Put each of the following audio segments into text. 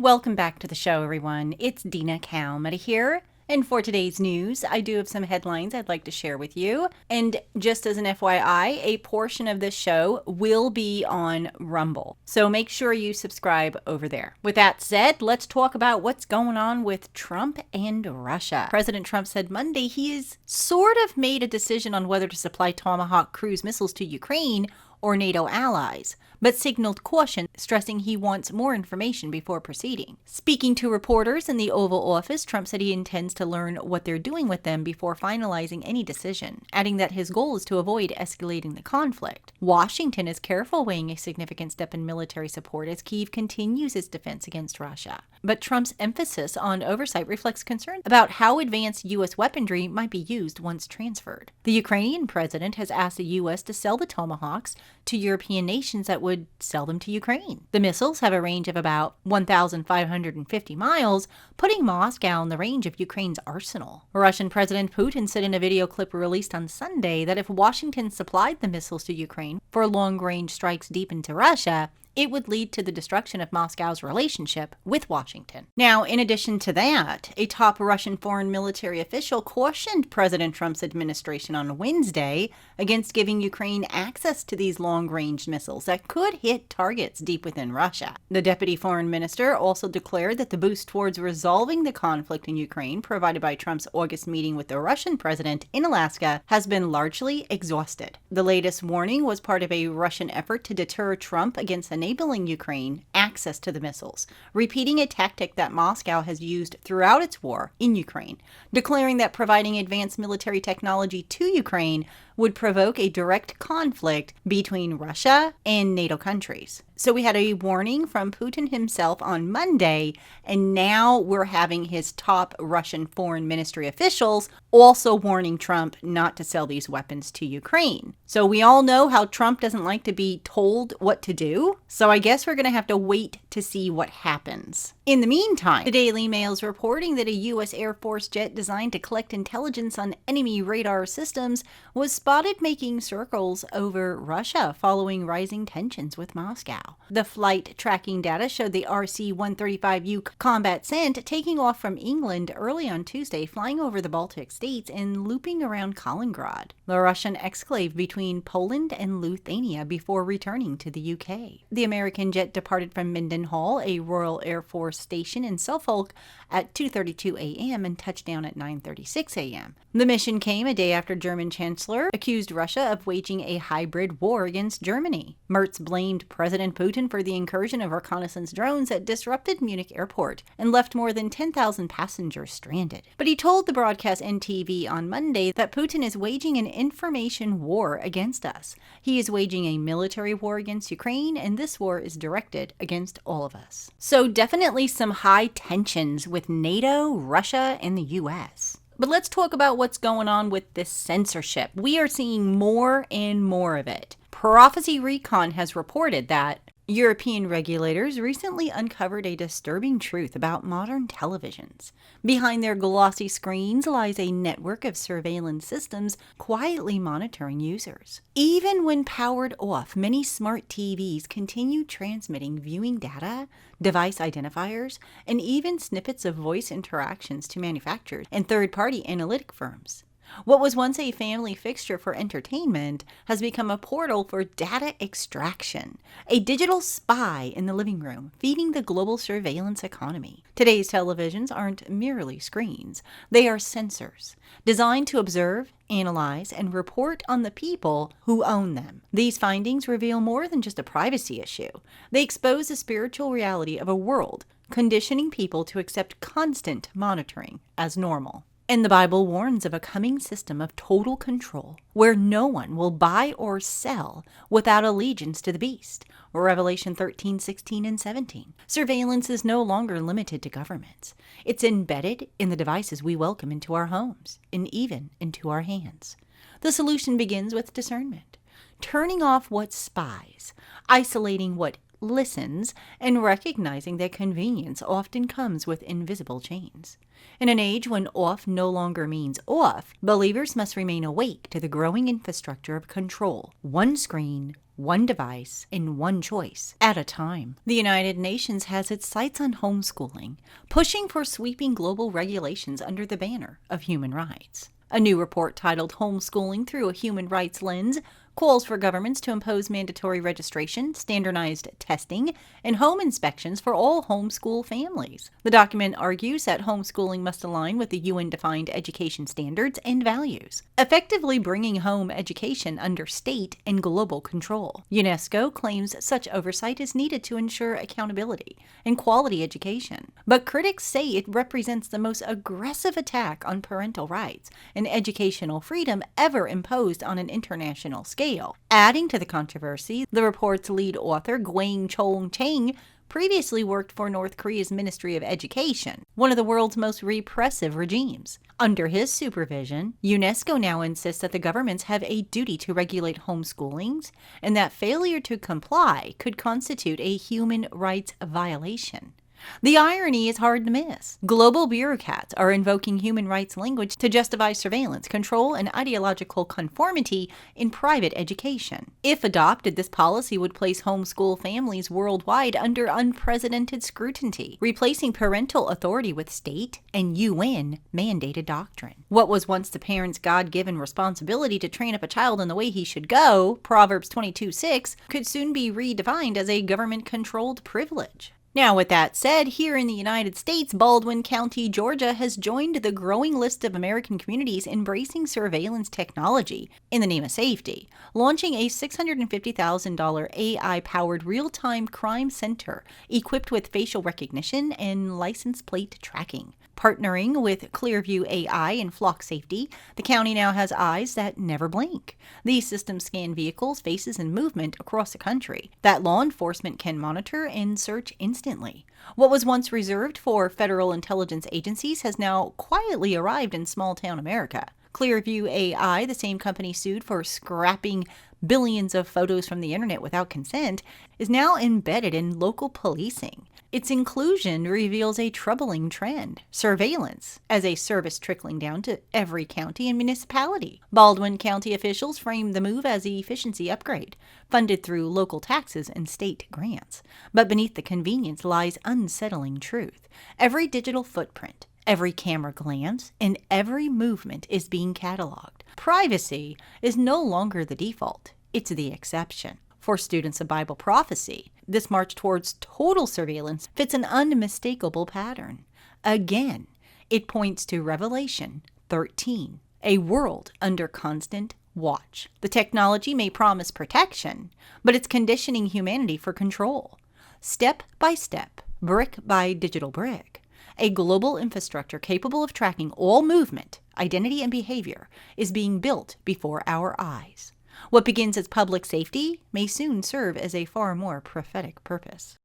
Welcome back to the show, everyone. It's DinaKalmeta here. And for today's news, I do have some headlines I'd like to share with you. And just as an FYI, a portion of this show will be on Rumble. So make sure you subscribe over there. With that said, let's talk about what's going on with Trump and Russia. President Trump said Monday he has sort of made a decision on whether to supply Tomahawk cruise missiles to Ukraine or NATO allies, but signaled caution, stressing he wants more information before proceeding. Speaking to reporters in the Oval Office, Trump said he intends to learn what they're doing with them before finalizing any decision, adding that his goal is to avoid escalating the conflict. Washington is careful weighing a significant step in military support as Kyiv continues its defense against Russia. But Trump's emphasis on oversight reflects concern about how advanced U.S. weaponry might be used once transferred. The Ukrainian president has asked the U.S. to sell the Tomahawks to European nations that would sell them to Ukraine. The missiles have a range of about 1,550 miles, putting Moscow in the range of Ukraine's arsenal. Russian President Putin said in a video clip released on Sunday that if Washington supplied the missiles to Ukraine for long-range strikes deep into Russia, it would lead to the destruction of Moscow's relationship with Washington. Now, in addition to that, a top Russian foreign military official cautioned President Trump's administration on Wednesday against giving Ukraine access to these long-range missiles that could hit targets deep within Russia. The deputy foreign minister also declared that the boost towards resolving the conflict in Ukraine provided by Trump's August meeting with the Russian president in Alaska has been largely exhausted. The latest warning was part of a Russian effort to deter Trump against enabling Ukraine access to the missiles, repeating a tactic that Moscow has used throughout its war in Ukraine, declaring that providing advanced military technology to Ukraine would provoke a direct conflict between Russia and NATO countries. So we had a warning from Putin himself on Monday, and now we're having his top Russian foreign ministry officials also warning Trump not to sell these weapons to Ukraine. So we all know how Trump doesn't like to be told what to do, so I guess we're going to have to wait to see what happens. In the meantime, the Daily Mail is reporting that a U.S. Air Force jet designed to collect intelligence on enemy radar systems was spotted making circles over Russia following rising tensions with Moscow. The flight tracking data showed the RC-135U combat scent taking off from England early on Tuesday, flying over the Baltic states and looping around Kaliningrad, the Russian exclave between Poland and Lithuania, before returning to the UK. The American jet departed from Mendenhall, a Royal Air Force station in Suffolk, at 2:32 a.m. and touched down at 9:36 a.m. The mission came a day after German Chancellor accused Russia of waging a hybrid war against Germany. Merz blamed President Putin for the incursion of reconnaissance drones that disrupted Munich airport and left more than 10,000 passengers stranded. But he told the broadcast NTV on Monday that Putin is waging an information war against us. He is waging a military war against Ukraine, and this war is directed against all of us. So definitely some high tensions with NATO, Russia, and the U.S. But let's talk about what's going on with this censorship. We are seeing more and more of it. Prophecy Recon has reported that European regulators recently uncovered a disturbing truth about modern televisions. Behind their glossy screens lies a network of surveillance systems quietly monitoring users. Even when powered off, many smart TVs continue transmitting viewing data, device identifiers, and even snippets of voice interactions to manufacturers and third-party analytic firms. What was once a family fixture for entertainment has become a portal for data extraction, a digital spy in the living room, feeding the global surveillance economy. Today's televisions aren't merely screens. They are sensors, designed to observe, analyze, and report on the people who own them. These findings reveal more than just a privacy issue. They expose the spiritual reality of a world, conditioning people to accept constant monitoring as normal. And the Bible warns of a coming system of total control where no one will buy or sell without allegiance to the beast. Revelation 13, 16, and 17. Surveillance is no longer limited to governments. It's embedded in the devices we welcome into our homes and even into our hands. The solution begins with discernment. Turning off what spies, isolating what listens, and recognizing that convenience often comes with invisible chains. In an age when off no longer means off, believers must remain awake to the growing infrastructure of control, one screen, one device, and one choice at a time. The United Nations has its sights on homeschooling, pushing for sweeping global regulations under the banner of human rights. A new report titled Homeschooling Through a Human Rights Lens calls for governments to impose mandatory registration, standardized testing, and home inspections for all homeschool families. The document argues that homeschooling must align with the UN-defined education standards and values, effectively bringing home education under state and global control. UNESCO claims such oversight is needed to ensure accountability and quality education, but critics say it represents the most aggressive attack on parental rights and educational freedom ever imposed on an international scale. Adding to the controversy, the report's lead author, Gwang Chang, previously worked for North Korea's Ministry of Education, one of the world's most repressive regimes. Under his supervision, UNESCO now insists that the governments have a duty to regulate homeschoolings, and that failure to comply could constitute a human rights violation. The irony is hard to miss. Global bureaucrats are invoking human rights language to justify surveillance, control, and ideological conformity in private education. If adopted, this policy would place homeschool families worldwide under unprecedented scrutiny, replacing parental authority with state and UN-mandated doctrine. What was once the parent's God-given responsibility to train up a child in the way he should go, Proverbs 22:6, could soon be redefined as a government-controlled privilege. Now, with that said, here in the United States, Baldwin County, Georgia has joined the growing list of American communities embracing surveillance technology in the name of safety, launching a $650,000 AI-powered real-time crime center equipped with facial recognition and license plate tracking. Partnering with Clearview AI and Flock Safety, the county now has eyes that never blink. These systems scan vehicles, faces, and movement across the country that law enforcement can monitor and search instantly. What was once reserved for federal intelligence agencies has now quietly arrived in small-town America. Clearview AI, the same company sued for scrapping billions of photos from the internet without consent, is now embedded in local policing. Its inclusion reveals a troubling trend: surveillance as a service trickling down to every county and municipality. Baldwin County officials framed the move as an efficiency upgrade, funded through local taxes and state grants. But beneath the convenience lies unsettling truth. Every digital footprint, every camera glance, and every movement is being cataloged. Privacy is no longer the default, it's the exception. For students of Bible prophecy, this march towards total surveillance fits an unmistakable pattern. Again, it points to Revelation 13, a world under constant watch. The technology may promise protection, but it's conditioning humanity for control. Step by step, brick by digital brick, a global infrastructure capable of tracking all movement, identity, and behavior is being built before our eyes. What begins as public safety may soon serve as a far more prophetic purpose.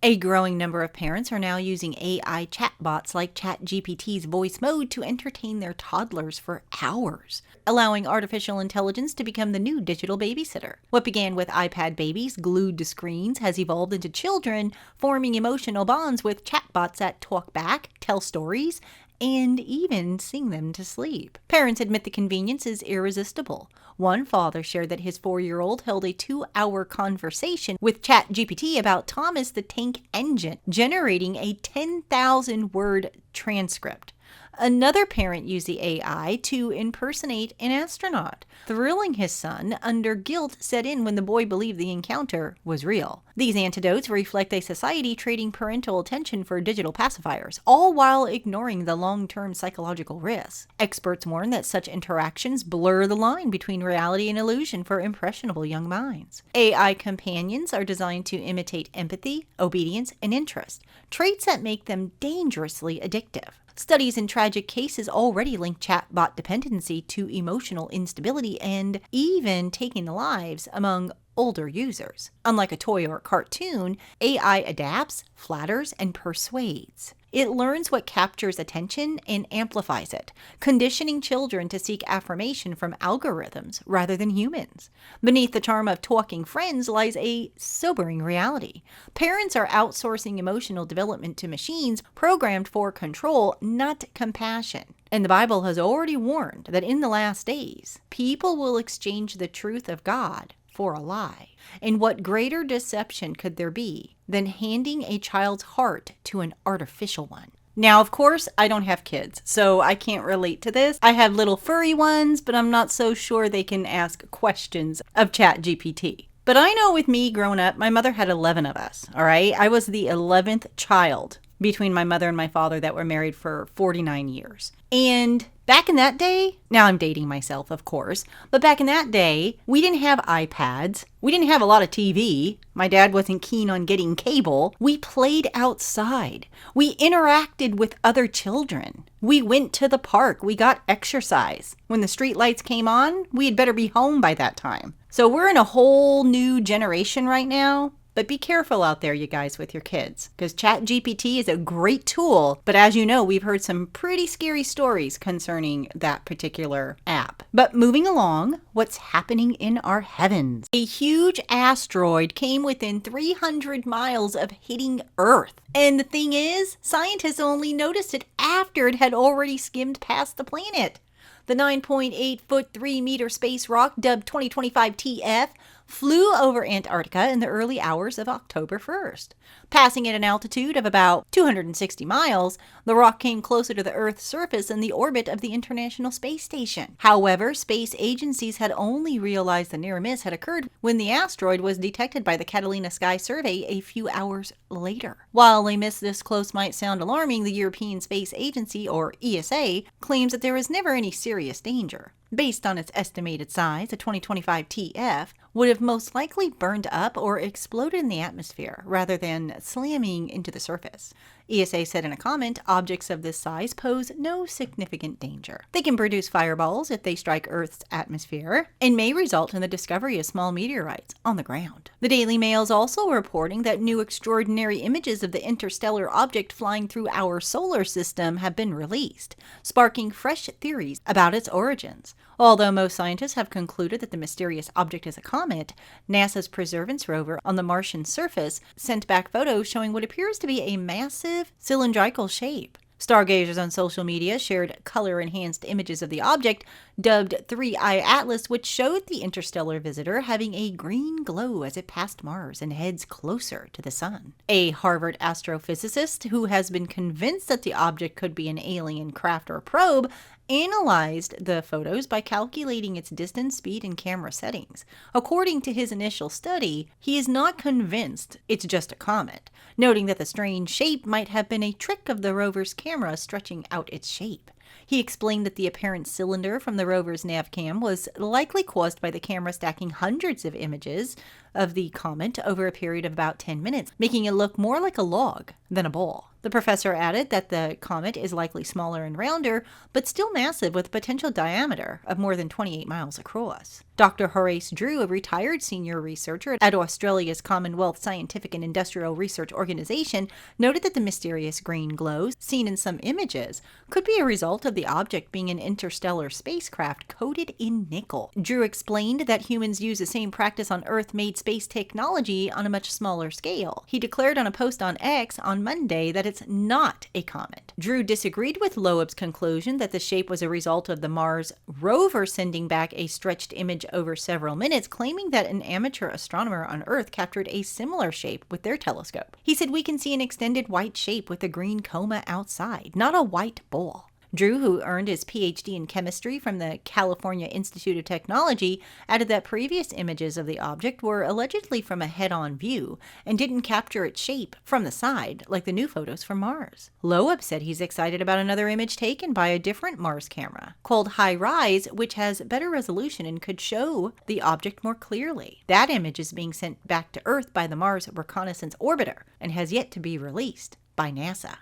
A growing number of parents are now using AI chatbots like ChatGPT's voice mode to entertain their toddlers for hours, allowing artificial intelligence to become the new digital babysitter. What began with iPad babies glued to screens has evolved into children forming emotional bonds with chatbots that talk back, tell stories, and even sing them to sleep. Parents admit the convenience is irresistible. One father shared that his 4-year-old held a 2-hour conversation with ChatGPT about Thomas the Tank Engine, generating a 10,000-word transcript. Another parent used the AI to impersonate an astronaut, thrilling his son under guilt set in when the boy believed the encounter was real. These anecdotes reflect a society trading parental attention for digital pacifiers, all while ignoring the long-term psychological risks. Experts warn that such interactions blur the line between reality and illusion for impressionable young minds. AI companions are designed to imitate empathy, obedience, and interest, traits that make them dangerously addictive. Studies in tragic cases already link chatbot dependency to emotional instability and even taking the lives among older users. Unlike a toy or a cartoon, AI adapts, flatters, and persuades. It learns what captures attention and amplifies it, conditioning children to seek affirmation from algorithms rather than humans. Beneath the charm of talking friends lies a sobering reality. Parents are outsourcing emotional development to machines programmed for control, not compassion. And the Bible has already warned that in the last days, people will exchange the truth of God for a lie. And what greater deception could there be than handing a child's heart to an artificial one? Now, of course, I don't have kids, so I can't relate to this. I have little furry ones, but I'm not so sure they can ask questions of ChatGPT. But I know with me growing up, my mother had 11 of us, all right? I was the 11th child between my mother and my father that were married for 49 years. And back in that day, now I'm dating myself, of course, but back in that day, we didn't have iPads. We didn't have a lot of TV. My dad wasn't keen on getting cable. We played outside. We interacted with other children. We went to the park. We got exercise. When the street lights came on, we had better be home by that time. So we're in a whole new generation right now. But be careful out there, you guys, with your kids, because ChatGPT is a great tool. But as you know, we've heard some pretty scary stories concerning that particular app. But moving along, what's happening in our heavens? A huge asteroid came within 300 miles of hitting Earth. And the thing is, scientists only noticed it after it had already skimmed past the planet. The 9.8 foot 3 meter space rock, dubbed 2025 TF, flew over Antarctica in the early hours of October 1st. Passing at an altitude of about 260 miles, the rock came closer to the Earth's surface in the orbit of the International Space Station. However, space agencies had only realized the near miss had occurred when the asteroid was detected by the Catalina Sky Survey a few hours later. While a miss this close might sound alarming, the European Space Agency, or ESA, claims that there was never any serious danger. Based on its estimated size, the 2025 TF would have most likely burned up or exploded in the atmosphere rather than slamming into the surface. ESA said in a comment, objects of this size pose no significant danger. They can produce fireballs if they strike Earth's atmosphere and may result in the discovery of small meteorites on the ground. The Daily Mail is also reporting that new extraordinary images of the interstellar object flying through our solar system have been released, sparking fresh theories about its origins. Although most scientists have concluded that the mysterious object is a comet, NASA's Perseverance rover on the Martian surface sent back photos showing what appears to be a massive cylindrical shape. Stargazers on social media shared color-enhanced images of the object, dubbed 3-Eye Atlas, which showed the interstellar visitor having a green glow as it passed Mars and heads closer to the sun. A Harvard astrophysicist who has been convinced that the object could be an alien craft or probe analyzed the photos by calculating its distance, speed, and camera settings. According to his initial study, he is not convinced it's just a comet, noting that the strange shape might have been a trick of the rover's camera stretching out its shape. He explained that the apparent cylinder from the rover's navcam was likely caused by the camera stacking hundreds of images of the comet over a period of about 10 minutes, making it look more like a log than a ball. The professor added that the comet is likely smaller and rounder, but still massive with a potential diameter of more than 28 miles across. Dr. Horace Drew, a retired senior researcher at Australia's Commonwealth Scientific and Industrial Research Organization, noted that the mysterious green glow seen in some images could be a result of the object being an interstellar spacecraft coated in nickel. Drew explained that humans use the same practice on Earth-made space technology on a much smaller scale. He declared on a post on X on Monday that it's not a comet. Drew disagreed with Loeb's conclusion that the shape was a result of the Mars rover sending back a stretched image over several minutes, claiming that an amateur astronomer on Earth captured a similar shape with their telescope. He said, "We can see an extended white shape with a green coma outside, not a white ball." Drew, who earned his PhD in chemistry from the California Institute of Technology, added that previous images of the object were allegedly from a head-on view and didn't capture its shape from the side like the new photos from Mars. Loeb said he's excited about another image taken by a different Mars camera called High Rise, which has better resolution and could show the object more clearly. That image is being sent back to Earth by the Mars Reconnaissance Orbiter and has yet to be released by NASA.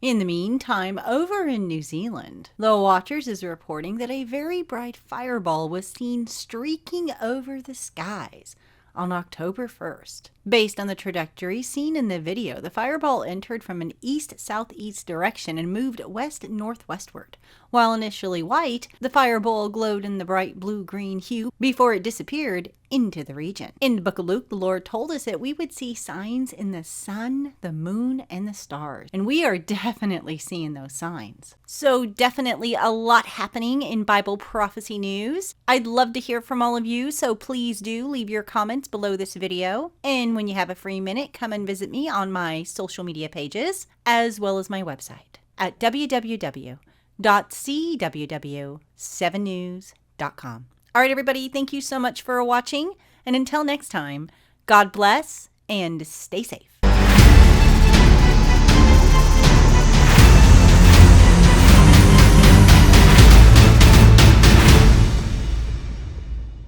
In the meantime, over in New Zealand, the Watchers is reporting that a very bright fireball was seen streaking over the skies on October 1st. Based on the trajectory seen in the video, the fireball entered from an east-southeast direction and moved west-northwestward. While initially white, the fireball glowed in the bright blue-green hue before it disappeared into the region. In the book of Luke, the Lord told us that we would see signs in the sun, the moon, and the stars. And we are definitely seeing those signs. So definitely a lot happening in Bible prophecy news. I'd love to hear from all of you, so please do leave your comments below this video. And when you have a free minute, come and visit me on my social media pages, as well as my website at www.cww7news.com. All right, everybody, thank you so much for watching. And until next time, God bless and stay safe.